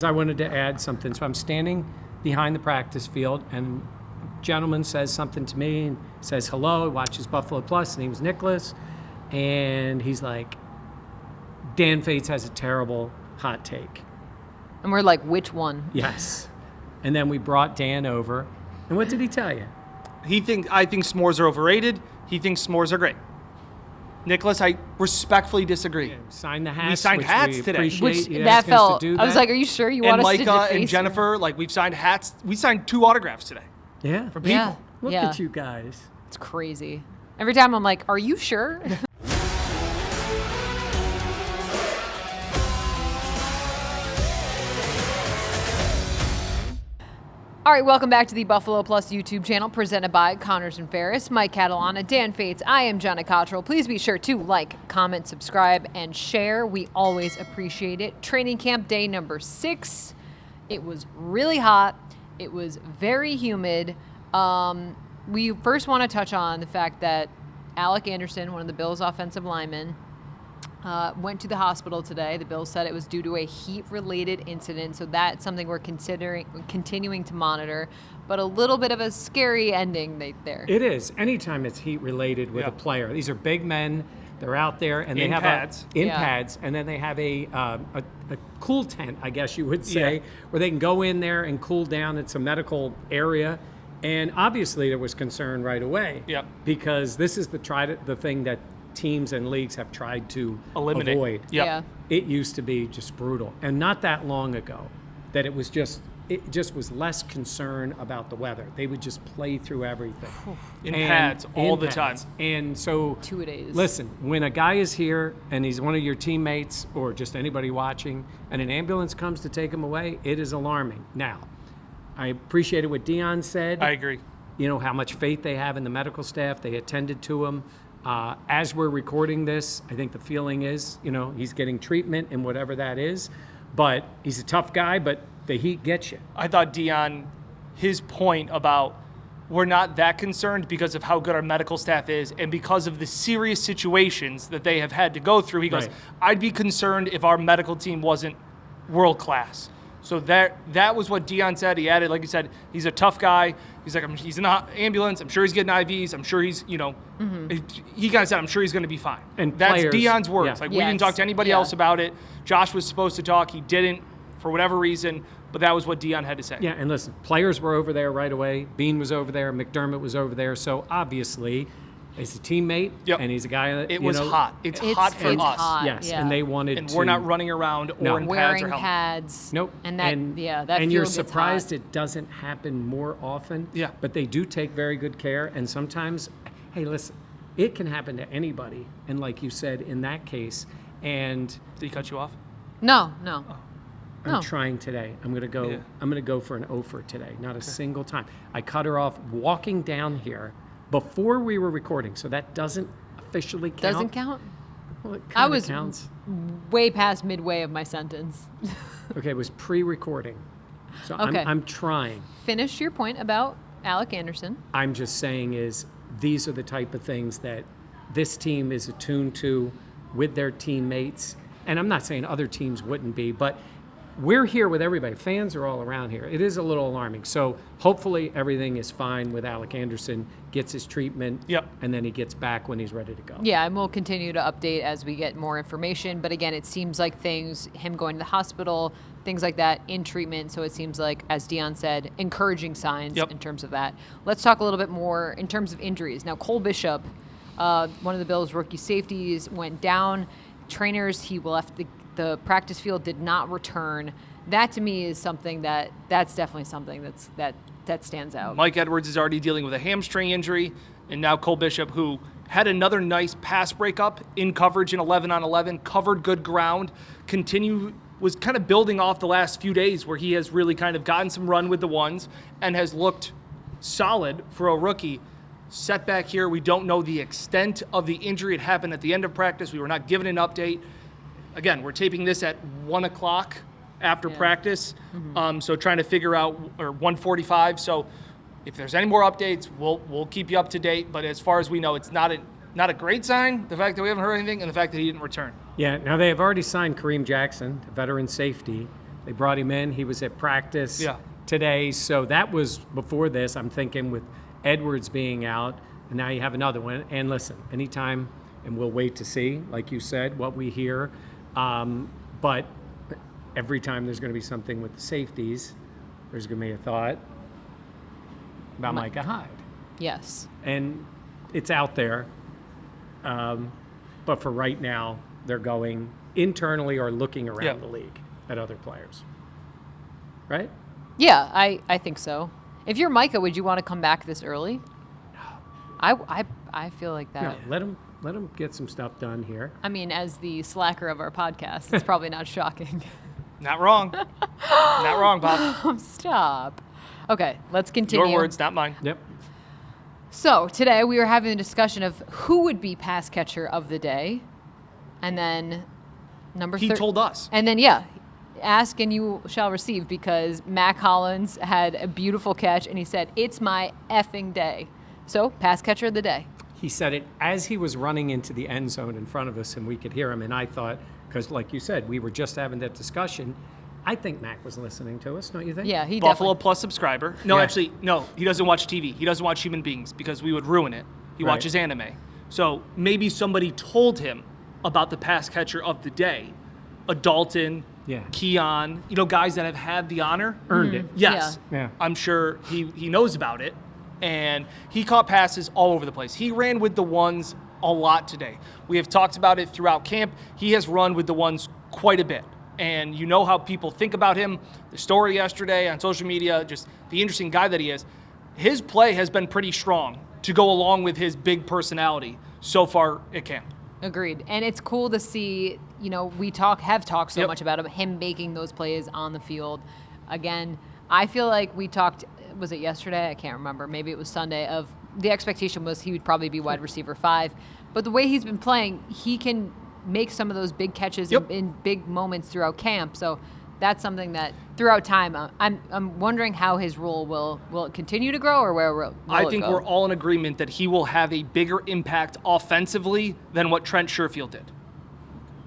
I wanted to add something. So I'm standing behind the practice field, and a gentleman says something to me and says hello. He watches Buffalo Plus. His name's Nicholas. And he's like, Dan Fates has a terrible hot take. And we're like, which one? Yes. And then we brought Dan over. And what did he tell you? I think s'mores are overrated. He thinks s'mores are great. Nicholas, I respectfully disagree. Yeah, signed the hats. We signed hats today. Which that felt. I was like, are you sure you want us to deface? And Micah and Jennifer, we've signed hats. We signed 2 autographs today. Yeah. For people. Yeah. Look at you guys. It's crazy. Every time I'm like, are you sure? All right, welcome back to the Buffalo Plus YouTube channel presented by Connors and Ferris. Mike Catalana, Dan Fates, I am Jenna Cottrell. Please be sure to like, comment, subscribe, and share. We always appreciate it. Training camp day number 6. It was really hot. It was very humid. We first want to touch on the fact that Alec Anderson, one of the Bills' offensive linemen, went to the hospital today. The Bills said it was due to a heat-related incident, so that's something we're continuing to monitor. But a little bit of a scary ending there. It is. Anytime it's heat-related with a player. These are big men. They're out there, and they have pads. Pads, and then they have a cool tent, I guess you would say, where they can go in there and cool down. It's a medical area. And obviously there was concern right away. Yep. Because this is the thing that teams and leagues have tried to avoid. Yep. Yeah. It used to be just brutal. And not that long ago that it just was less concern about the weather. They would just play through everything. In pads all the time. And so 2 days. Listen, when a guy is here and he's one of your teammates or just anybody watching and an ambulance comes to take him away, it is alarming. Now, I appreciated what Dion said. I agree. You know, how much faith they have in the medical staff. They attended to him. As we're recording this, I think the feeling is, he's getting treatment and whatever that is. But he's a tough guy, but the heat gets you. I thought Dion, his point about we're not that concerned because of how good our medical staff is and because of the serious situations that they have had to go through. He goes, I'd be concerned if our medical team wasn't world class. So that was what Dion said. He added, like he said, he's a tough guy. He's like, he's in an ambulance. I'm sure he's getting IVs. I'm sure he's, he kind of said, I'm sure he's going to be fine. And that's players, Dion's words. We didn't talk to anybody else about it. Josh was supposed to talk. He didn't for whatever reason, but that was what Dion had to say. Yeah, and listen, players were over there right away. Bean was over there. McDermott was over there. So obviously, he's a teammate, and he's a guy that, it was hot. It's hot for us. Hot, yes, and they wanted and to. We're not running around or in wearing pads or helmets. pads. Nope. And that and you're gets surprised hot. it doesn't happen more often. Yeah. But they do take very good care, and sometimes, hey, listen, it can happen to anybody. And like you said, in that case, and did he cut you off? No. I'm trying today. I'm gonna go. Yeah. I'm gonna go for an offer today. Not a single time. I cut her off walking down here before we were recording, so that doesn't officially count. Doesn't count? Well, it I was counts. Way past midway of my sentence. Okay, it was pre-recording. So okay. I'm trying. Finish your point about Alec Anderson. I'm just saying these are the type of things that this team is attuned to with their teammates. And I'm not saying other teams wouldn't be, but we're here with everybody. Fans are all around here. It is a little alarming. So hopefully everything is fine with Alec Anderson, gets his treatment, and then he gets back when he's ready to go. Yeah, and we'll continue to update as we get more information. But again, it seems like him going to the hospital, things like that, in treatment. So it seems like, as Dion said, encouraging signs in terms of that. Let's talk a little bit more in terms of injuries. Now, Cole Bishop, one of the Bills' rookie safeties, went down. Trainers, he left the practice field, did not return. That to me is something that's definitely something that stands out. Mike Edwards is already dealing with a hamstring injury, and now Cole Bishop, who had another nice pass breakup in coverage in 11-on-11, covered good ground, was kind of building off the last few days where he has really kind of gotten some run with the ones and has looked solid for a rookie. Setback here. We don't know the extent of the injury. It happened at the end of practice. We were not given an update. Again, we're taping this at 1 o'clock after practice, so trying to figure out, or 1:45. So if there's any more updates, we'll keep you up to date. But as far as we know, it's not a great sign, the fact that we haven't heard anything, and the fact that he didn't return. Yeah, now they have already signed Kareem Jackson, a veteran safety, They brought him in. He was at practice Yeah. today. So that was before this. I'm thinking with Edwards being out, and now you have another one. And listen, anytime, and we'll wait to see, like you said, what we hear. But every time there's going to be something with the safeties, there's going to be a thought about Micah Hyde. Yes. And it's out there. But for right now, they're going internally or looking around the league at other players. Right? Yeah, I think so. If you're Micah, would you want to come back this early? I feel like that. No, let him get some stuff done here. I mean, as the slacker of our podcast, it's probably not shocking. Not wrong. Not wrong, Bob. Stop. Okay, let's continue. Your words, not mine. Yep. So today we were having a discussion of who would be pass catcher of the day, and then He told us. And then ask and you shall receive, because Mack Hollins had a beautiful catch and he said, "It's my effing day." So pass catcher of the day. He said it as he was running into the end zone in front of us, and we could hear him. And I thought, because like you said, we were just having that discussion. I think Mac was listening to us, don't you think? Yeah, he Buffalo definitely. Plus subscriber. No, Yeah. actually, no. He doesn't watch TV. He doesn't watch human beings because we would ruin it. He Right. watches anime. So maybe somebody told him about the pass catcher of the day. A Dalton, Yeah. Keon, guys that have had the honor. Earned it. Yes. Yeah. I'm sure he knows about it. And he caught passes all over the place. He ran with the ones a lot today. We have talked about it throughout camp. He has run with the ones quite a bit. And you know how people think about him. The story yesterday on social media, just the interesting guy that he is. His play has been pretty strong to go along with his big personality so far at camp. Agreed. And it's cool to see, we have talked so Yep. much about him making those plays on the field. Again, I feel like we talked, was it yesterday? I can't remember. Maybe it was Sunday. Of the expectation was he would probably be wide receiver 5. But the way he's been playing, he can make some of those big catches Yep. in big moments throughout camp. So that's something that throughout time, I'm wondering how his role will it continue to grow, or where will I it think go? we're all in agreement that he will have a bigger impact offensively than what Trent Sherfield did.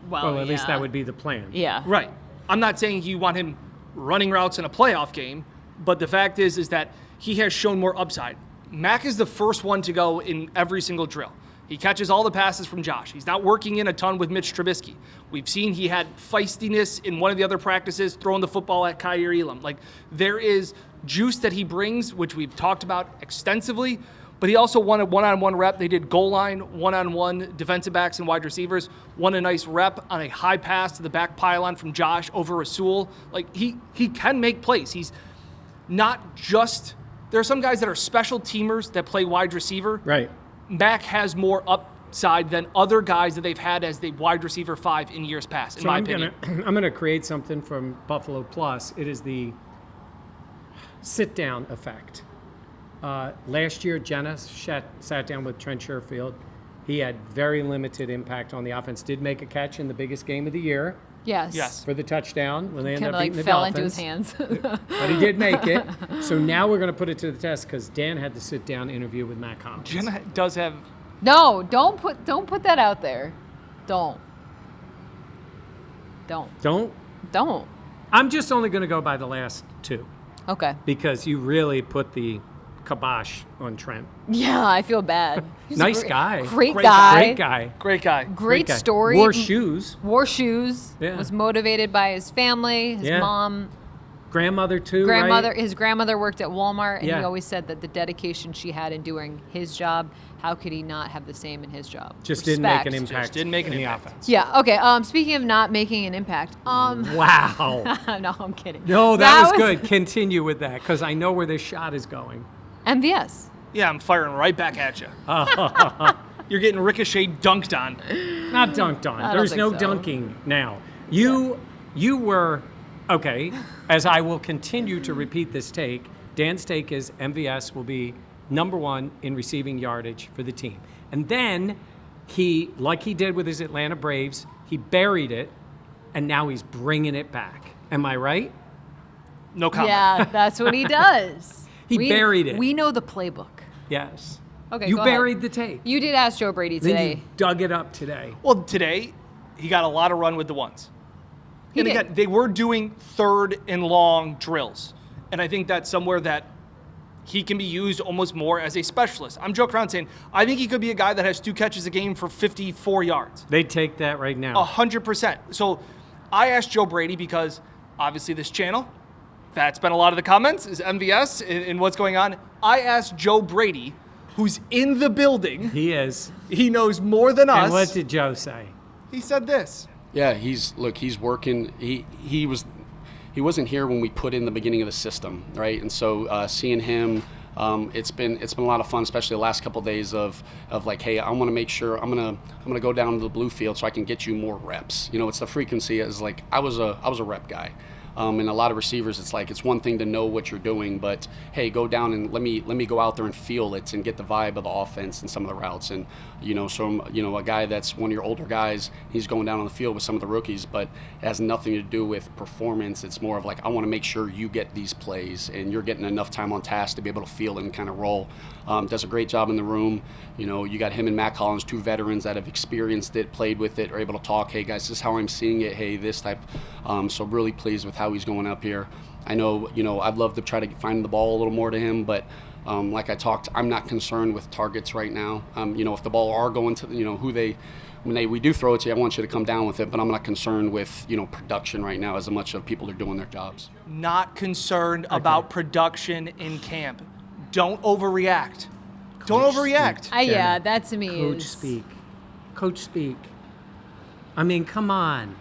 Well, at least that would be the plan. Yeah. Right. I'm not saying you want him running routes in a playoff game, but the fact is that he has shown more upside. Mack is the first one to go in every single drill. He catches all the passes from Josh. He's not working in a ton with Mitch Trubisky. We've seen he had feistiness in one of the other practices, throwing the football at Kyer Elam. Like, there is juice that he brings, which we've talked about extensively, but he also won a one-on-one rep. They did goal line, one-on-one defensive backs and wide receivers, won a nice rep on a high pass to the back pylon from Josh over Rasul. Like, he can make plays. He's not just – there are some guys that are special teamers that play wide receiver. Right. Mack has more upside than other guys that they've had as the wide receiver 5 in years past, in So my I'm opinion. I'm gonna create something from Buffalo Plus. It is the sit-down effect. Last year, Jenna sat down with Trent Sherfield. He had very limited impact on the offense. Did make a catch in the biggest game of the year Yes. for the touchdown when they ended Kind up of beating the fell Dolphins. into his hands. But he did make it. So now we're going to put it to the test because Dan had the sit-down interview with Mack Hollins. Jenna does have No, don't put that out there. Don't. Don't. I'm just only going to go by the last 2 Okay. because you really put the kibosh on Trent. Yeah, I feel bad. He's a Nice guy. Great Great guy. Great guy. great guy. Great guy. story. Wore shoes. Wore shoes. Yeah. Was motivated by his family, his Yeah. mom, Grandmother too, grandmother. right? His grandmother worked at Walmart, and he Yeah. always said that the dedication she had in doing his job, how could he not have the same in his job? Just didn't make an Respect. impact didn't make an in impact. the offense. Yeah. Okay. Speaking of not making an impact, Wow. no, I'm kidding. No, that was good. Continue with that because I know where this shot is going. MVS. Yeah, I'm firing right back at you. You're getting ricochet dunked on. Not dunked on. I don't There's think no so. dunking now. You were, okay, as I will continue to repeat this take, Dan's take is MVS will be number 1 in receiving yardage for the team. And then he, like he did with his Atlanta Braves, he buried it, and now he's bringing it back. Am I right? No comment. Yeah, that's what he does. He buried it. We know the playbook. Yes. Okay, You go ahead. buried the take. You did ask Joe Brady Then today. you dug it up today. Well, today, he got a lot of run with the ones. He did. Again, they were doing 3rd and long drills. And I think that's somewhere that he can be used almost more as a specialist. I'm joking around saying, I think he could be a guy that has 2 catches a game for 54 yards. They take that right now. 100%. So I asked Joe Brady because obviously this channel, that's been a lot of the comments, is MVS and what's going on. I asked Joe Brady, who's in the building. He is. He knows more than us. And what did Joe say? He said this. Yeah, he's working. He wasn't here when we put in the beginning of the system, right? And so seeing him, it's been a lot of fun, especially the last couple of days of like, hey, I want to make sure I'm gonna go down to the blue field so I can get you more reps. It's the frequency. Is like I was a rep guy. And a lot of receivers, it's like it's one thing to know what you're doing, but hey, go down and let me go out there and feel it and get the vibe of the offense and some of the routes. And so a guy that's one of your older guys, he's going down on the field with some of the rookies, but it has nothing to do with performance. It's more of like I want to make sure you get these plays and you're getting enough time on task to be able to feel it and kind of roll. Does a great job in the room. You got him and Mack Hollins, 2 veterans that have experienced it, played with it, are able to talk. Hey guys, this is how I'm seeing it. Hey, this type. So really pleased with how he's going up here. I know, I'd love to try to find the ball a little more to him, but like I talked, I'm not concerned with targets right now. If the ball are going to, when we do throw it to you, I want you to come down with it, but I'm not concerned with, production right now as much of people are doing their jobs. Not concerned about production in camp. Don't overreact. Don't overreact. Yeah, that to me Coach is... speak. Coach speak. I mean, come on.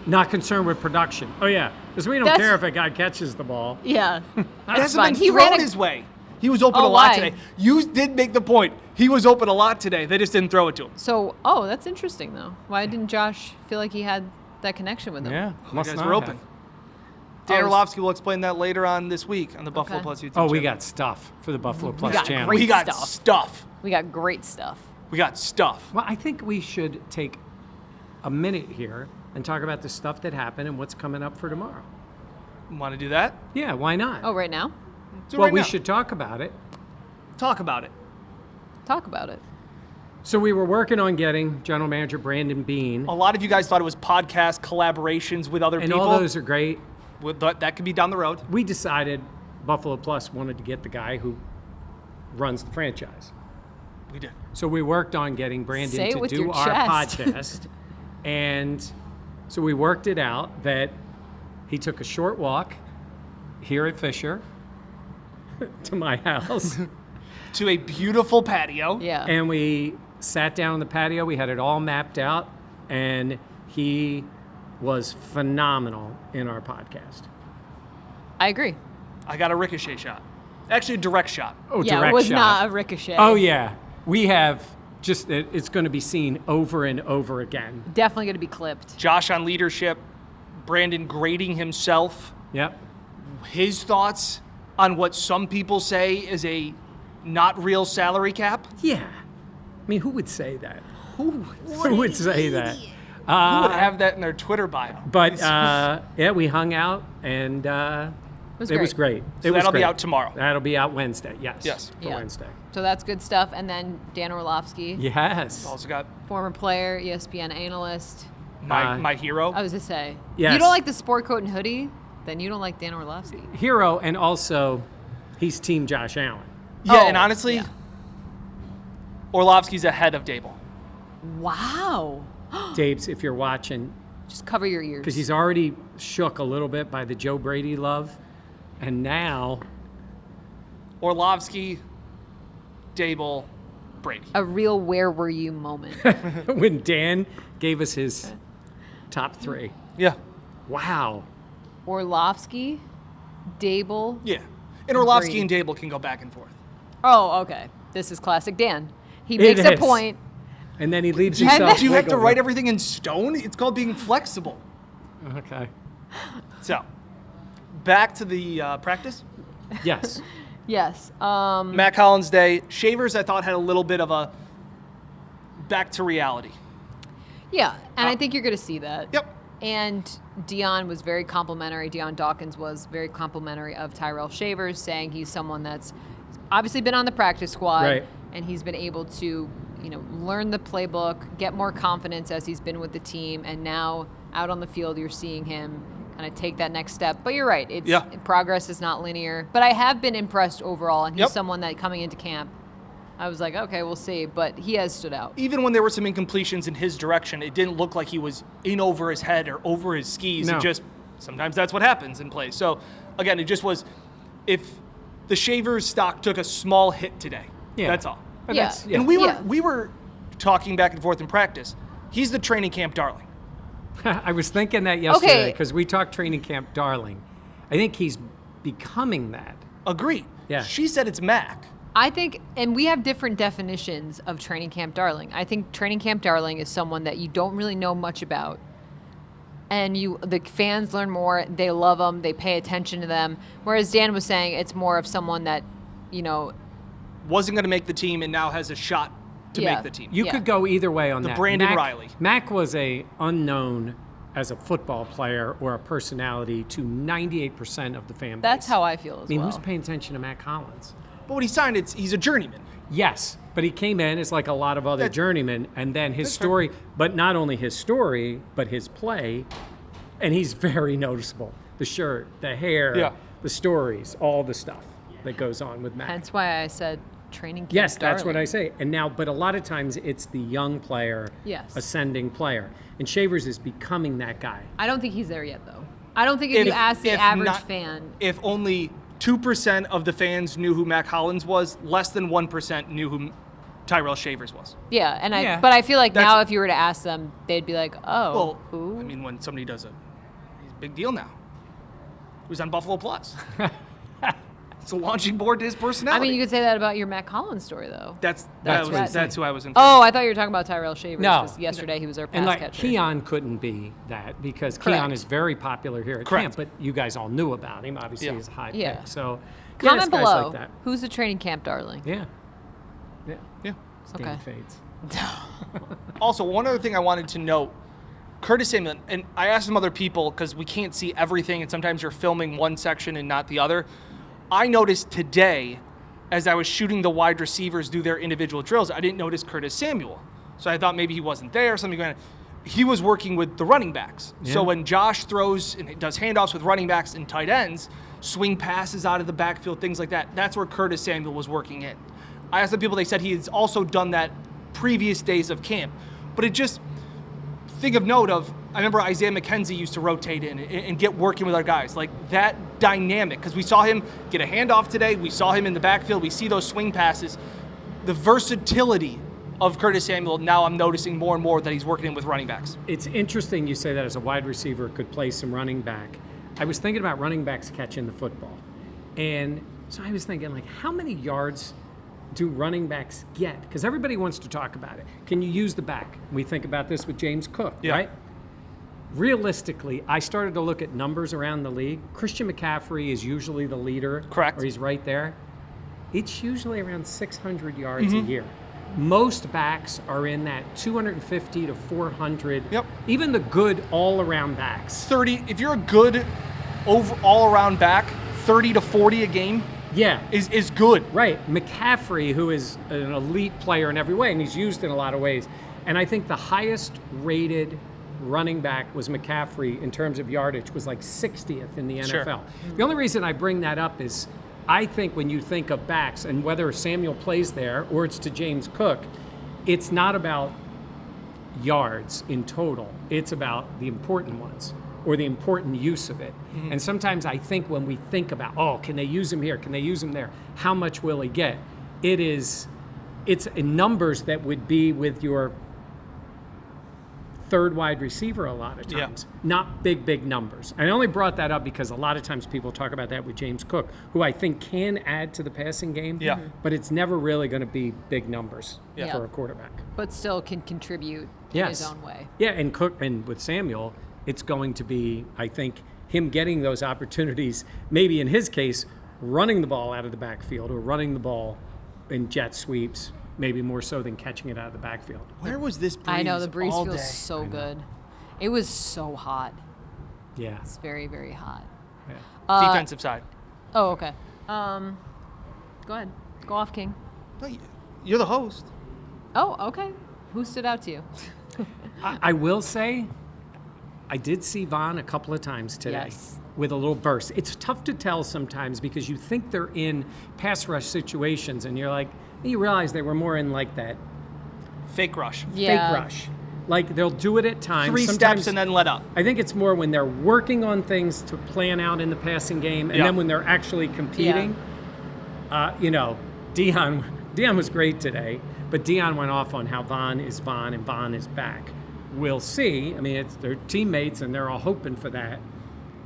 Not concerned with production. Oh, yeah. Because we don't care if a guy catches the ball. Yeah, It that's hasn't fine. been He thrown ran his way. He was open Oh, a lot why? today. You did make the point. He was open a lot today. They just didn't throw it to him. So, that's interesting, though. Why didn't Josh feel like he had that connection with him? Yeah. Must guys not were open. have. Dan Oh, Orlovsky will explain that later on this week on the Buffalo Okay. Plus YouTube Oh, we channel. got stuff for the Buffalo Plus got channel. great We got stuff. stuff. We got great stuff. We got stuff. Well, I think we should take a minute here and talk about the stuff that happened and what's coming up for tomorrow. Want to do that? Yeah, why not? Oh, right now? Do it well, right we now. should talk about it. Talk about it. Talk about it. So we were working on getting General Manager Brandon Bean, A lot of you guys thought it was podcast collaborations with other and people. all those are great. That could be down the road. We decided Buffalo Plus wanted to get the guy who runs the franchise. We did. So we worked on getting Brandon Say it to with do your our chest. podcast. And so we worked it out that he took a short walk here at Fisher to my house. To a beautiful patio. Yeah. And we sat down on the patio. We had it all mapped out. And he was phenomenal in our podcast. I agree. I got a ricochet shot. Actually, a direct shot. Oh, Yeah, direct it was shot. not a ricochet. Oh, yeah. We have just, it's going to be seen over and over again. Definitely going to be clipped. Josh on leadership. Brandon grading himself. Yep. His thoughts on what some people say is a not real salary cap. Yeah. I mean, who would say that? Who would say that? Who would have that in their Twitter bio? But yeah, we hung out and it was great. So It was that'll be great. out tomorrow. That'll be out Wednesday. Yes. Yes. For Yeah. Wednesday. So that's good stuff. And then Dan Orlovsky, Yes. Also got former player, ESPN analyst. my hero. I was to say, Yes. you don't like the sport coat and hoodie, then you don't like Dan Orlovsky. Hero, and also he's Team Josh Allen. Yeah, Oh, and honestly, yeah. Orlovsky's ahead of Dable. Wow. Dabes, if you're watching, Just cover your ears. because he's already shook a little bit by the Joe Brady love, and now Orlovsky, Dable, Brady. a real where were you moment. when Dan gave us his top 3. Yeah. Wow. Orlovsky, Dable. Yeah. And Orlovsky Brady. and Dable can go back and forth. Oh, okay. This is classic Dan. He It makes a is. point. And then he leaves Do you, himself. do you have to wiggle write room. everything in stone? It's called being flexible. Okay. So, back to the practice. Yes. Yes. Mack Hollins Day. Shavers, I thought, had a little bit of a back to reality. Yeah, and I think you're going to see that. Yep. And Dion was very complimentary. Dion Dawkins was very complimentary of Tyrell Shavers, saying he's someone that's obviously been on the practice squad, Right. and he's been able to, learn the playbook, get more confidence as he's been with the team, and now out on the field, you're seeing him kind of take that next step. But you're right. Progress is not linear. But I have been impressed overall, and he's someone that coming into camp, I was like, okay, we'll see. But he has stood out. Even when there were some incompletions in his direction, it didn't look like he was in over his head or over his skis. No. It just, sometimes that's what happens in play. So, again, it just was, if the Shavers stock took a small hit today, that's all. But Yeah. that's- And we were talking back and forth in practice. He's the training camp darling. I was thinking that yesterday Okay. because we talked training camp darling. I think he's becoming that. Agreed. Yeah. She said it's Mack. I think, and we have different definitions of training camp darling. I think training camp darling is someone that you don't really know much about, and the fans learn more. They love them. They pay attention to them. Whereas Dan was saying, it's more of someone that, Wasn't going to make the team and now has a shot to make the team. You could go either way on The that. Brandon Riley. Mack was a unknown as a football player or a personality to 98% of the fan base. That's how I feel as I mean, well. who's paying attention to Mack Hollins? But when he signed, he's a journeyman. Yes, but he came in as like a lot of other That's- journeymen, and then his That's fair. story, but not only his story, but his play, and he's very noticeable. The shirt, the hair, the stories, all the stuff that goes on with Mack. That's why I said training camp Yes, that's what darling. I say. And now, but a lot of times it's the young player, Yes. ascending player. And Shavers is becoming that guy. I don't think he's there yet, though. I don't think if you ask the average fan. If only 2% of the fans knew who Mack Hollins was, less than 1% knew who Tyrell Shavers was. Yeah, and Yeah. but I feel like That's- now if you were to ask them, they'd be like, oh, Well, who? I mean, when somebody does he's a big deal now. He was on Buffalo Plus. It's a launching board to his I personality. mean, you could say that about your Mack Hollins story, though. That's right. who I was in. Oh, I thought you were talking about Tyrell Shavers. No. 'Cause yesterday he was our pass And like catcher. Keon couldn't be that because Correct. Keon is very popular here at Correct. camp, but you guys all knew about him. Obviously, Yeah. he's a high Yeah. pick. So Comment it's guys below. like that. Who's the training camp darling? Yeah. Yeah. Yeah. Dan Okay. fades. Also, one other thing I wanted to note, Curtis Samuel, and I asked some other people because we can't see everything, and sometimes you're filming one section and not the other. I noticed today, as I was shooting the wide receivers do their individual drills, I didn't notice Curtis Samuel. So I thought maybe he wasn't there or something going on. He was working with the running backs. Yeah. So when Josh throws and does handoffs with running backs and tight ends, swing passes out of the backfield, things like that, that's where Curtis Samuel was working in. I asked the people, they said he has also done that previous days of camp. But it just, thing of note of, I remember Isaiah McKenzie used to rotate in and get working with our guys. Like that dynamic, because we saw him get a handoff today. We saw him in the backfield. We see those swing passes. The versatility of Curtis Samuel, now I'm noticing more and more that he's working in with running backs. It's interesting you say that as a wide receiver could play some running back. I was thinking about running backs catching the football. And so I was thinking, like, how many yards do running backs get? Because everybody wants to talk about it. Can you use the back? We think about this with James Cook, right? Realistically, I started to look at numbers around the league. Christian McCaffrey is usually the leader. Correct. Or he's right there. It's usually around 600 yards a year. Most backs are in that 250 to 400. Yep. Even the good all-around backs. 30, if you're a good all-around back, 30 to 40 a game Yeah. is good. Right. McCaffrey, who is an elite player in every way, and he's used in a lot of ways. And I think the highest rated running back was McCaffrey in terms of yardage, was like 60th in the Sure. NFL. The only reason I bring that up is I think when you think of backs, and whether Samuel plays there or it's to James Cook, it's not about yards in total. It's about the important ones or the important use of it. And sometimes I think when we think about, oh, can they use him here? Can they use him there? How much will he get? It's in numbers that would be with your third wide receiver a lot of times, not big numbers. I only brought that up because a lot of times people talk about that with James Cook, who I think can add to the passing game, but it's never really going to be big numbers for a quarterback. But still can contribute in his own way. Yeah, and Cook and with Samuel, it's going to be, I think, him getting those opportunities, maybe in his case, running the ball out of the backfield or running the ball in jet sweeps, maybe more so than catching it out of the backfield. Where was this breeze I know, the breeze all feels day? so good. It was so hot. Yeah. It's very, very hot. Yeah. Defensive side. Oh, okay. Go ahead. Go off, King. No, you're the host. Oh, okay. Who stood out to you? I will say, I did see Von a couple of times today Yes. with a little burst. It's tough to tell sometimes because you think they're in pass rush situations and you're like, you realize they were more in like that Fake rush. Yeah. fake rush. Like they'll do it at times. 3 Sometimes, steps and then let up. I think it's more when they're working on things to plan out in the passing game, and Yeah. then when they're actually competing. Dion was great today, but Dion went off on how Von is Von and Von is back. We'll see. I mean, it's their teammates, and they're all hoping for that.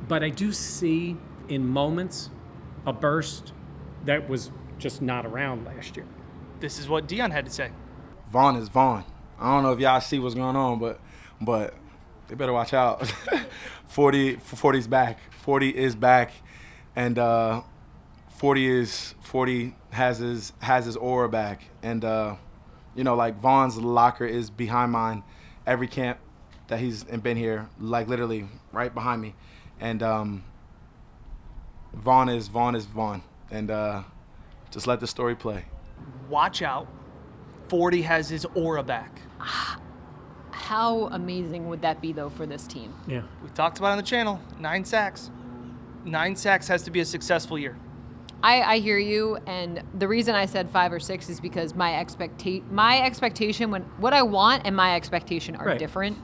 But I do see in moments a burst that was just not around last year. This is what Dion had to say. Vaughn is Vaughn. I don't know if y'all see what's going on, but they better watch out. 40's back. 40 is back, and 40 has his aura back, and like Vaughn's locker is behind mine. Every camp that he's been here, like literally right behind me, and Vaughn is Vaughn, and just let the story play. Watch out. 40 has his aura back. How amazing would that be, though, for this team? Yeah. We talked about it on the channel. 9 sacks. 9 sacks has to be a successful year. I hear you, and the reason I said 5 or 6 is because my expectation, what I want and my expectation are Right. different.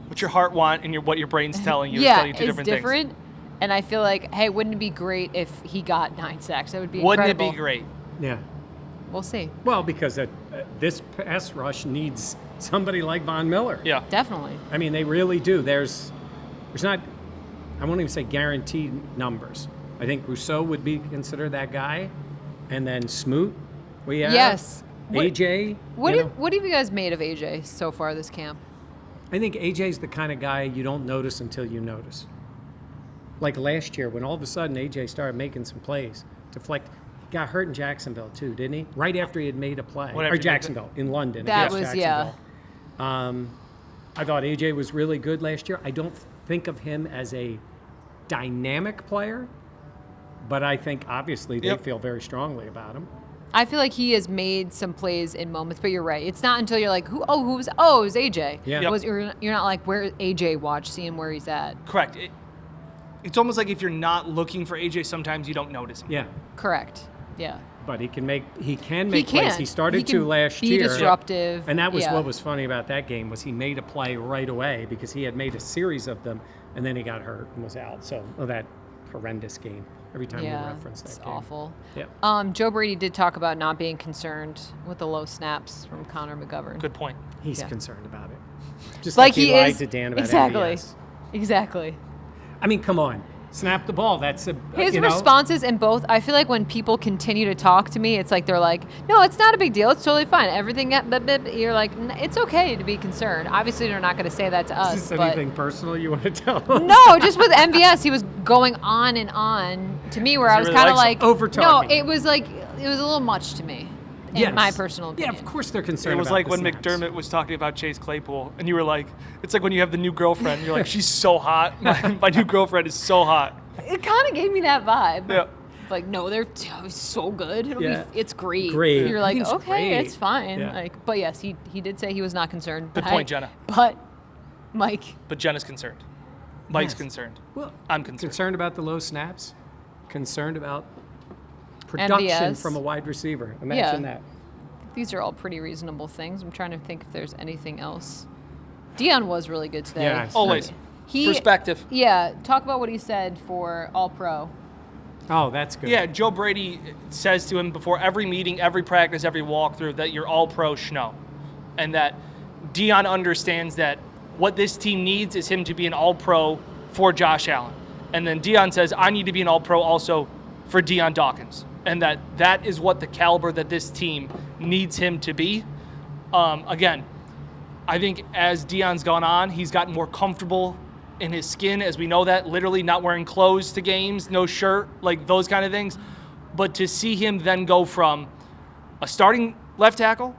What your heart want and what your brain's telling you is Yeah, telling you two it's different different. things. And I feel like, hey, wouldn't it be great if he got 9 sacks? That would be Wouldn't incredible. it be great? Yeah. We'll see. Well, because this pass rush needs somebody like Von Miller. Yeah. Definitely. I mean, they really do. There's not, I won't even say guaranteed numbers. I think Rousseau would be considered that guy, and then Smoot. Yes. AJ. What you know. have you guys made of AJ so far this camp? I think AJ's the kind of guy you don't notice until you notice. Like last year, when all of a sudden AJ started making some plays, deflect. He got hurt in Jacksonville too, didn't he? Right after he had made a play. Whenever Or he did Jacksonville, in London. That against was, yeah. Jacksonville. I thought AJ was really good last year. I don't think of him as a dynamic player, but I think obviously they Yep. feel very strongly about him. I feel like he has made some plays in moments, but you're right. It's not until you're like, it was AJ. Yeah. It was, you're not like, where AJ watch, seeing where he's at. Correct. It's almost like if you're not looking for AJ, sometimes you don't notice him. Yeah. Correct. Yeah. But he can make plays. can. He started He can to last be year. disruptive. And that was Yeah. what was funny about that game was he made a play right away because he had made a series of them and then he got hurt and was out. So that horrendous game. Every time we reference that it's game. awful. Yeah. Joe Brady did talk about not being concerned with the low snaps from Connor McGovern. Good point. He's Yeah. concerned about it. Just Like like he he lied is to Dan about exactly. MVS. Exactly. I mean, come on. Snap the ball. That's a His you know, responses in both, I feel like when people continue to talk to me, it's like they're like, no, it's not a big deal. It's totally fine. Everything, you're like, it's okay to be concerned. Obviously, they're not going to say that to us. Is this but anything personal you want to tell us? no, just with MVS, he was going on and on to me where I was really kind of likes like, him. Over-talking. No, it was a little much to me. In my personal opinion. Yeah, of course they're concerned It was about like the when snaps. McDermott was talking about Chase Claypool, and you were like, it's like when you have the new girlfriend. You're like, she's so hot. My new girlfriend is so hot. It kind of gave me that vibe. Yeah. Like, no, they're so good. Yeah. It's great. Great. You're like, Everything's okay, great. it's fine. Yeah. Like, but yes, he did say he was not concerned. Good but point, Jenna. But Mike, But Jenna's concerned. Mike's Yes. concerned. Well, I'm concerned. about the low snaps. Concerned about production MVS. from a wide receiver. Imagine that. these are all pretty reasonable things. I'm trying to think if there's anything else. Dion was really good today. Yeah, Always. He Perspective. Yeah, talk about what he said for All-Pro. Oh, that's good. Yeah, Joe Brady says to him before every meeting, every practice, every walkthrough that you're all pro schno. And that Dion understands that what this team needs is him to be an all pro for Josh Allen. And then Dion says, I need to be an all pro also for Dion Dawkins. And that is what the caliber that this team needs him to be. Again, I think as Dion's gone on, he's gotten more comfortable in his skin, as we know that, literally not wearing clothes to games, no shirt, like those kind of things. But to see him then go from a starting left tackle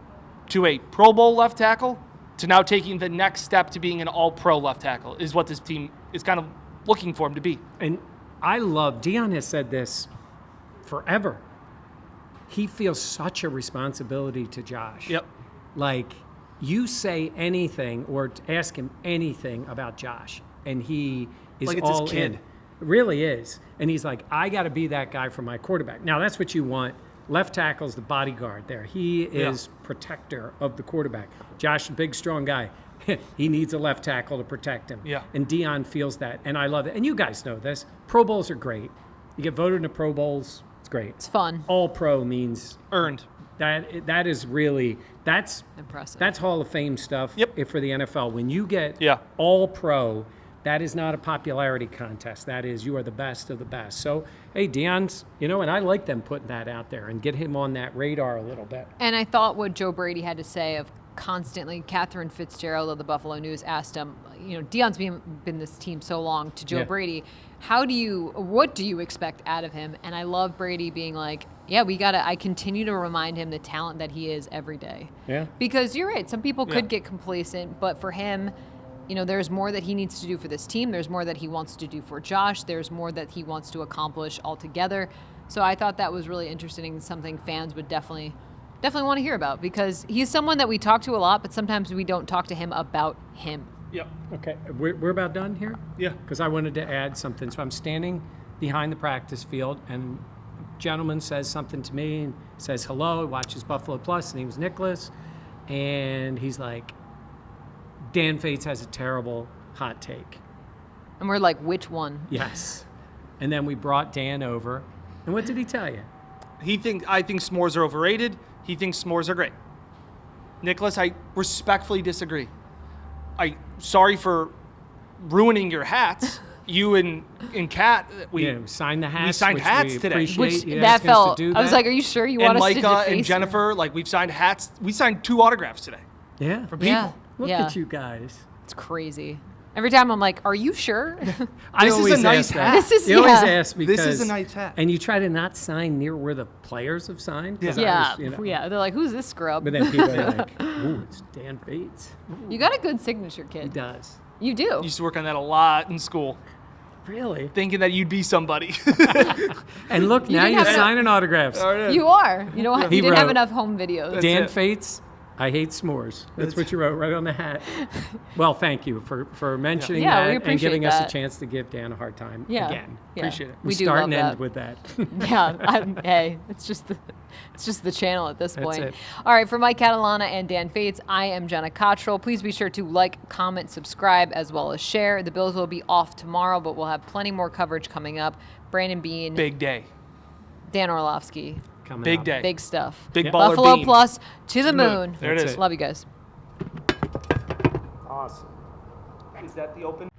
to a Pro Bowl left tackle to now taking the next step to being an all-pro left tackle is what this team is kind of looking for him to be. And I love, Dion has said this forever. He feels such a responsibility to Josh. Yep. Like, You say anything or ask him anything about Josh, and he is Like it's his all kid. in. Really is. And he's like, I got to be that guy for my quarterback. Now, that's what you want. Left tackle's the bodyguard there. He is protector of the quarterback. Josh, a big, strong guy. He needs a left tackle to protect him. Yeah. And Dion feels that, and I love it. And you guys know this. Pro Bowls are great. You get voted into Pro Bowls, it's great. It's fun. All-Pro means Earned. that is really that's Impressive. That's Hall of Fame stuff. Yep. For the NFL. When you get Yeah. All-Pro, that is not a popularity contest. That is, you are the best of the best. So, hey, Dion's, and I like them putting that out there and get him on that radar a little bit. And I thought what Joe Brady had to say of constantly, Catherine Fitzgerald of the Buffalo News asked him, Dion's been this team so long to Joe Yeah. Brady. What do you expect out of him? And I love Brady being like, yeah, I continue to remind him the talent that he is every day. Yeah. Because you're right. Some people could Yeah. get complacent, but for him, there's more that he needs to do for this team. There's more that he wants to do for Josh. There's more that he wants to accomplish altogether. So I thought that was really interesting and something fans would definitely want to hear about, because he's someone that we talk to a lot, but sometimes we don't talk to him about him. Yep. Okay, we're about done here? Yeah. Because I wanted to add something. So I'm standing behind the practice field, and a gentleman says something to me and says hello. He watches Buffalo Plus. His name's Nicholas. And he's like, Dan Fates has a terrible hot take. And we're like, which one? Yes. And then we brought Dan over. And what did he tell you? I think s'mores are overrated. He thinks s'mores are great. Nicholas, I respectfully disagree. Sorry for ruining your hats. You and Kat, we signed the hats. signed which hats we today. appreciate Which you that asking us felt. to do I was that. like, are you sure you and want us to Micah deface and Jennifer, we've signed hats. We signed 2 autographs today Yeah. from people. Yeah. Look yeah. at you guys. It's crazy. Every time I'm like, are you sure? I This is always a nice ask that. hat. This is- You always yeah. ask because This is a nice hat. And you try to not sign near where the players have signed. 'cause I yeah. was, Yeah. They're like, who's this scrub? But then people are like, "Ooh, it's Dan Fates." You got a good signature, He kid. does. You do. Used to work on that a lot in school, Really? thinking that you'd be somebody. And look, now didn't you're have signing autographs. You are. You know what? He You didn't have wrote- enough home videos. Dan it. Fates, I hate s'mores. That's what you wrote right on the hat. Well, thank you for mentioning Yeah, we that and appreciate giving us that. a chance to give Dan a hard time Yeah. again. Yeah. Appreciate it. We do start love and that. end with that. Yeah, hey, it's just the channel at this That's point. it. All right, for Mike Catalana and Dan Fates, I am Jenna Cottrell. Please be sure to like, comment, subscribe, as well as share. The Bills will be off tomorrow, but we'll have plenty more coverage coming up. Brandon Bean, Big day. Dan Orlovsky, Coming Big up. day. big stuff. Big Yeah. baller Buffalo Bean. Plus to the moon. There it That's is. it. Love you guys. Awesome. Is that the open?